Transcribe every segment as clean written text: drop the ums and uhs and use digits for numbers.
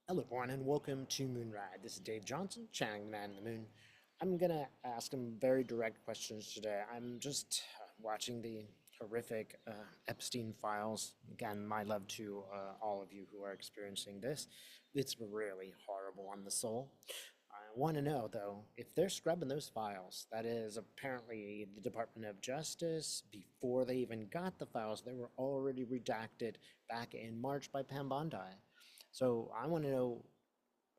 Hello, everyone, and welcome to Moonride. This is Dave Johnson, channeling the man in the moon. I'm gonna ask him very direct questions today. I'm just watching the horrific Epstein files. Again, my love to all of you who are experiencing this. It's really horrible on the soul. I want to know, though, if they're scrubbing those files, that is apparently the Department of Justice, before they even got the files, they were already redacted back in March by Pam Bondi. So I want to know,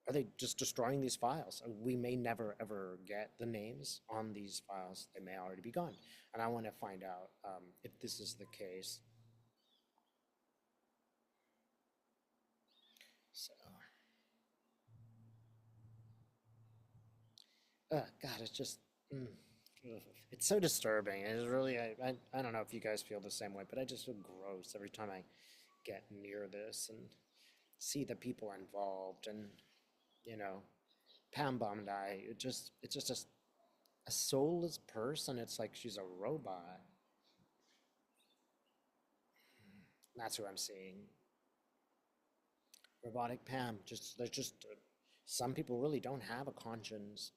are they just destroying these files? We may never ever get the names on these files. They may already be gone. And I want to find out if this is the case. So, God, it's just, it's so disturbing. It's really, I don't know if you guys feel the same way, but I just feel gross every time I get near this and see the people involved and, you know, Pam Bondi, it's just a soulless person. It's like she's a robot. That's who I'm seeing. Robotic Pam. Just there's just some people really don't have a conscience.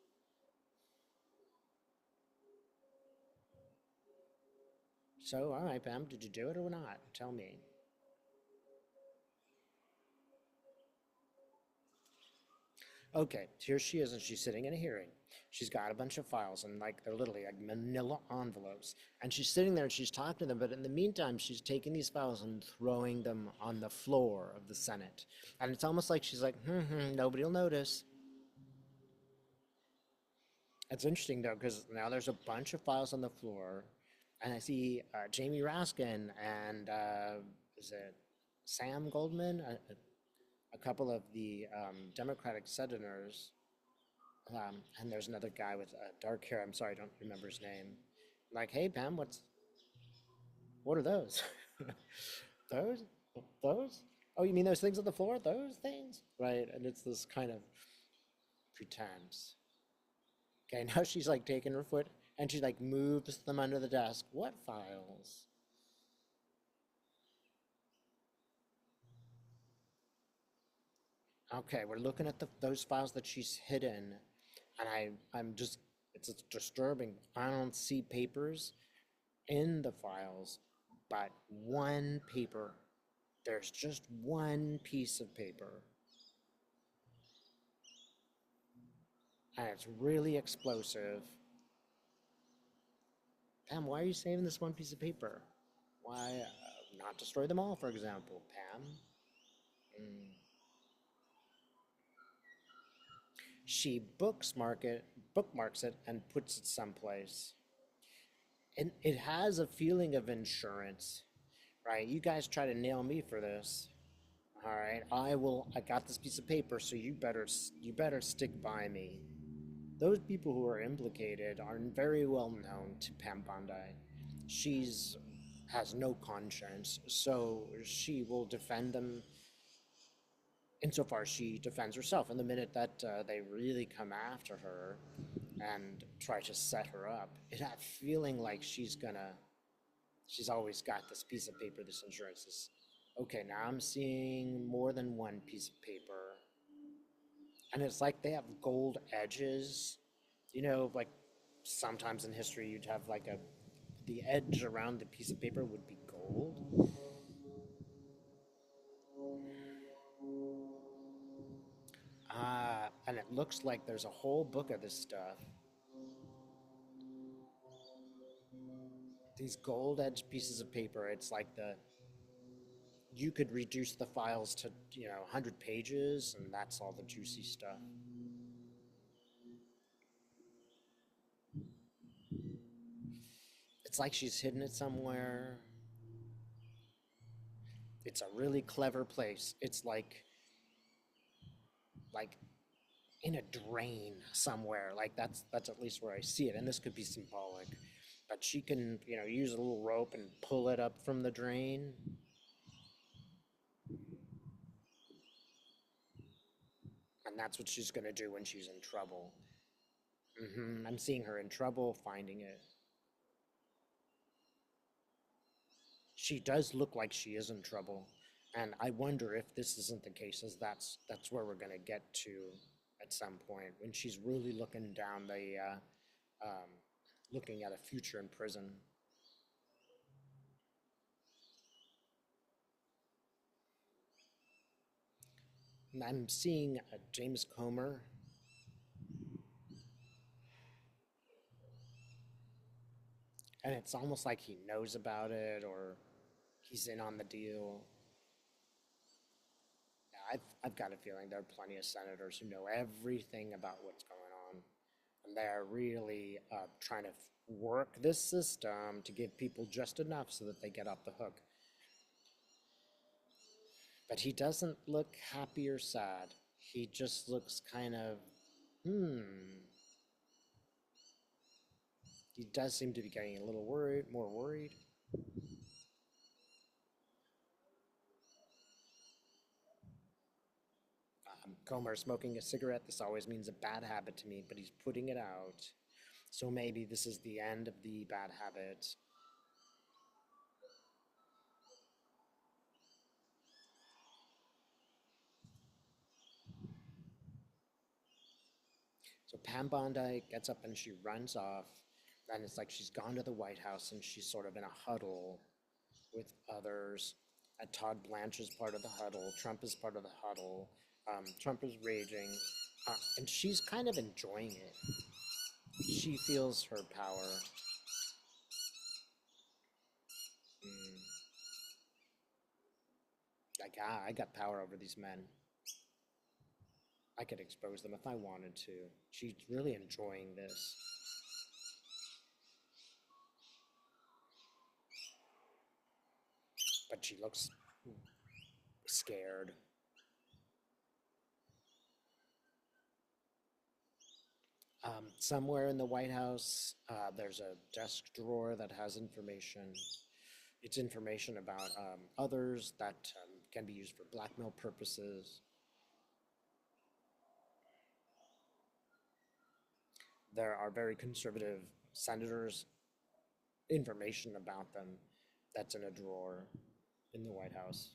So, all right, Pam, did you do it or not? Tell me. Okay, here she is, and she's sitting in a hearing. She's got a bunch of files, and like they're literally like manila envelopes. And she's sitting there and she's talking to them, but in the meantime, she's taking these files and throwing them on the floor of the Senate. And it's almost like she's like, nobody will notice. It's interesting though, because now there's a bunch of files on the floor, and I see Jamie Raskin and is it Sam Goldman, a couple of the Democratic senators, and there's another guy with dark hair. I'm sorry, I don't remember his name. Like, hey Pam, what are those? those, those? Oh, you mean those things on the floor? Those things, right? And it's this kind of pretense. Okay, now she's like taking her foot and she like moves them under the desk. What files? Okay, we're looking at those files that she's hidden, and I'm just it's disturbing. I don't see papers in the files, but one paper. There's just one piece of paper, and it's really explosive. Pam, why are you saving this one piece of paper? Why not destroy them all, for example, Pam? Mm. She bookmarks it, and puts it someplace. And it has a feeling of insurance, right? You guys try to nail me for this. All right, I got this piece of paper, so you better stick by me. Those people who are implicated are very well known to Pam Bondi. She's has no conscience, so she will defend them insofar as she defends herself. And the minute that they really come after her and try to set her up, it had feeling like she's always got this piece of paper, this insurance. This, okay, now I'm seeing more than one piece of paper. And it's like they have gold edges. You know, like sometimes in history you'd have like the edge around the piece of paper would be gold. And it looks like there's a whole book of this stuff. These gold edged pieces of paper, it's like you could reduce the files to, 100 pages, and that's all the juicy stuff. It's like she's hidden it somewhere. It's a really clever place. It's like in a drain somewhere. Like that's at least where I see it. And this could be symbolic. But she can, use a little rope and pull it up from the drain. And that's what she's going to do when she's in trouble. I'm seeing her in trouble finding it. She does look like she is in trouble. And I wonder if this isn't the case, as that's where we're going to get to at some point when she's really looking down the um, looking at a future in prison. And I'm seeing James Comer, and it's almost like he knows about it or he's in on the deal. Yeah, I've got a feeling there are plenty of senators who know everything about what's going on, and they're really trying to work this system to give people just enough so that they get off the hook. But he doesn't look happy or sad. He just looks kind of, hmm. He does seem to be getting a little worried, more worried. Comer smoking a cigarette. This always means a bad habit to me, but he's putting it out. So maybe this is the end of the bad habit. So Pam Bondi gets up and she runs off. And it's like she's gone to the White House and she's sort of in a huddle with others. Todd Blanche is part of the huddle. Trump is part of the huddle. Trump is raging. And she's kind of enjoying it. She feels her power. Mm. Like, I got power over these men. I could expose them if I wanted to. She's really enjoying this. But she looks scared. Somewhere in the White House, there's a desk drawer that has information. It's information about others that can be used for blackmail purposes. There are very conservative senators, information about them that's in a drawer in the White House.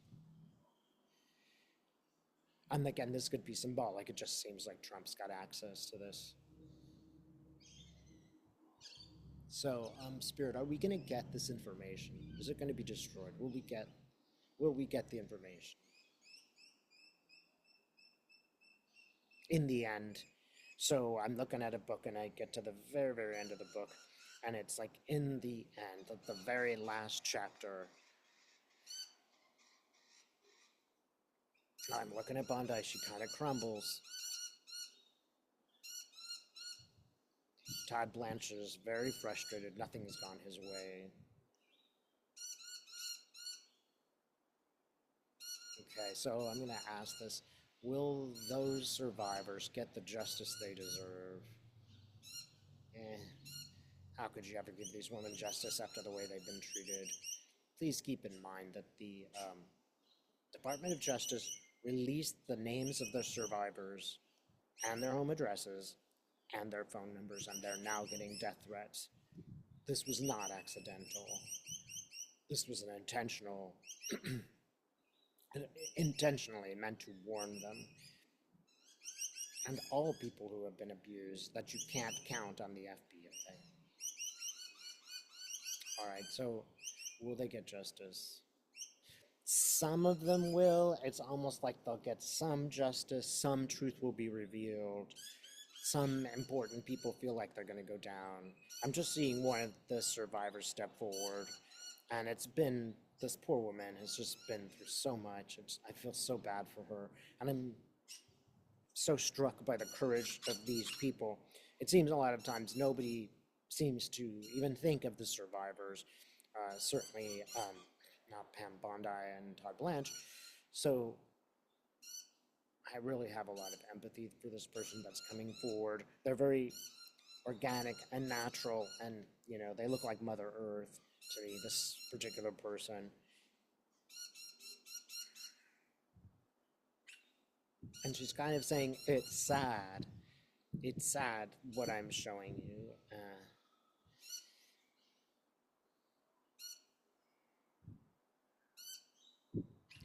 And again, this could be symbolic. It just seems like Trump's got access to this. So, Spirit, are we going to get this information? Is it going to be destroyed? Will we get the information? In the end. So I'm looking at a book and I get to the very, very end of the book, and it's like in the end, like the very last chapter. I'm looking at Bondi, she kind of crumbles. Todd Blanche is very frustrated, nothing's gone his way. Okay, so I'm going to ask this. Will those survivors get the justice they deserve? Eh, how could you ever give these women justice after the way they've been treated? Please keep in mind that the Department of Justice released the names of the survivors and their home addresses and their phone numbers, and they're now getting death threats. This was not accidental. This was an intentionally meant to warn them. And all people who have been abused, that you can't count on the FBI. All right, so will they get justice? Some of them will. It's almost like they'll get some justice, some truth will be revealed. Some important people feel like they're going to go down. I'm just seeing one of the survivors step forward, and it's been, this poor woman has just been through so much. I feel so bad for her, and I'm so struck by the courage of these people. It seems a lot of times nobody seems to even think of the survivors. Certainly not Pam Bondi and Todd Blanche. So I really have a lot of empathy for this person that's coming forward. They're very organic and natural, and they look like Mother Earth to me, this particular person. And she's kind of saying, it's sad. It's sad what I'm showing you.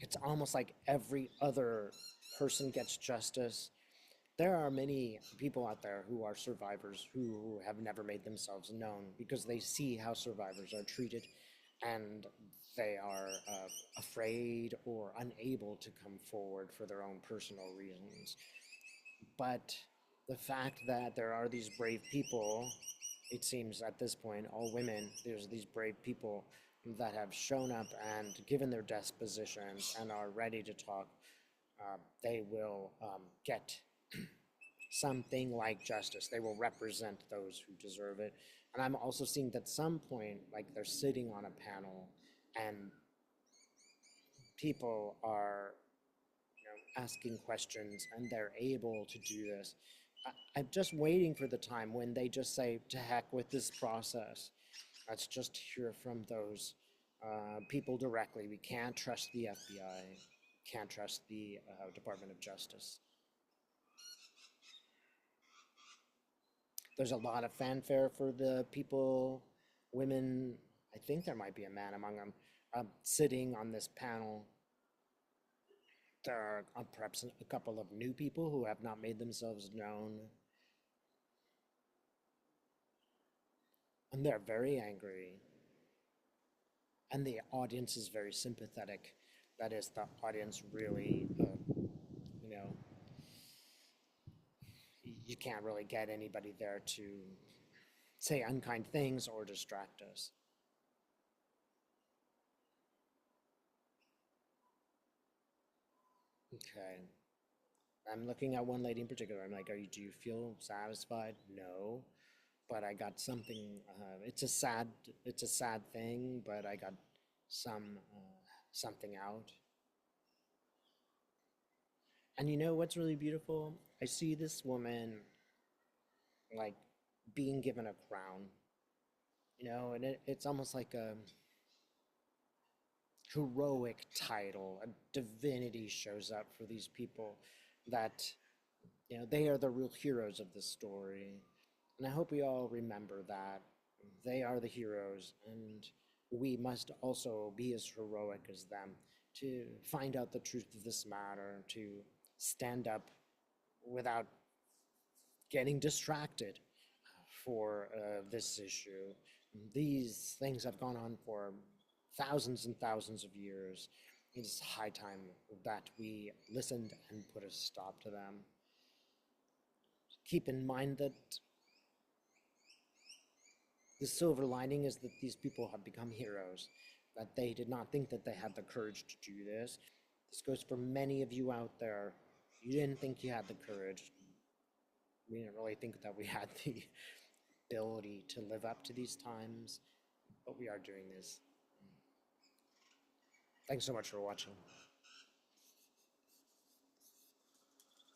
It's almost like every other person gets justice. There are many people out there who are survivors who have never made themselves known because they see how survivors are treated, and they are afraid or unable to come forward for their own personal reasons. But the fact that there are these brave people, it seems at this point, all women, there's these brave people that have shown up and given their dispositions and are ready to talk, they will get something like justice. They will represent those who deserve it. And I'm also seeing that at some point, like they're sitting on a panel and people are, asking questions and they're able to do this. I'm just waiting for the time when they just say, to heck with this process. Let's just hear from those people directly. We can't trust the FBI, can't trust the Department of Justice. There's a lot of fanfare for the people, women, I think there might be a man among them, sitting on this panel. There are perhaps a couple of new people who have not made themselves known. And they're very angry. And the audience is very sympathetic. That is, the audience really, you know, you can't really get anybody there to say unkind things or distract us. Okay. I'm looking at one lady in particular. I'm like, do you feel satisfied? No. But I got something, it's a sad thing, but I got something out. And you know what's really beautiful? I see this woman like being given a crown, and it's almost like a heroic title. A divinity shows up for these people that, they are the real heroes of the story. And I hope we all remember that they are the heroes, and we must also be as heroic as them to find out the truth of this matter, to stand up without getting distracted for this issue. These things have gone on for thousands and thousands of years. It's high time that we listened and put a stop to them. Keep in mind that the silver lining is that these people have become heroes, that they did not think that they had the courage to do this. This goes for many of you out there. You didn't think you had the courage. We didn't really think that we had the ability to live up to these times, but we are doing this. Thanks so much for watching.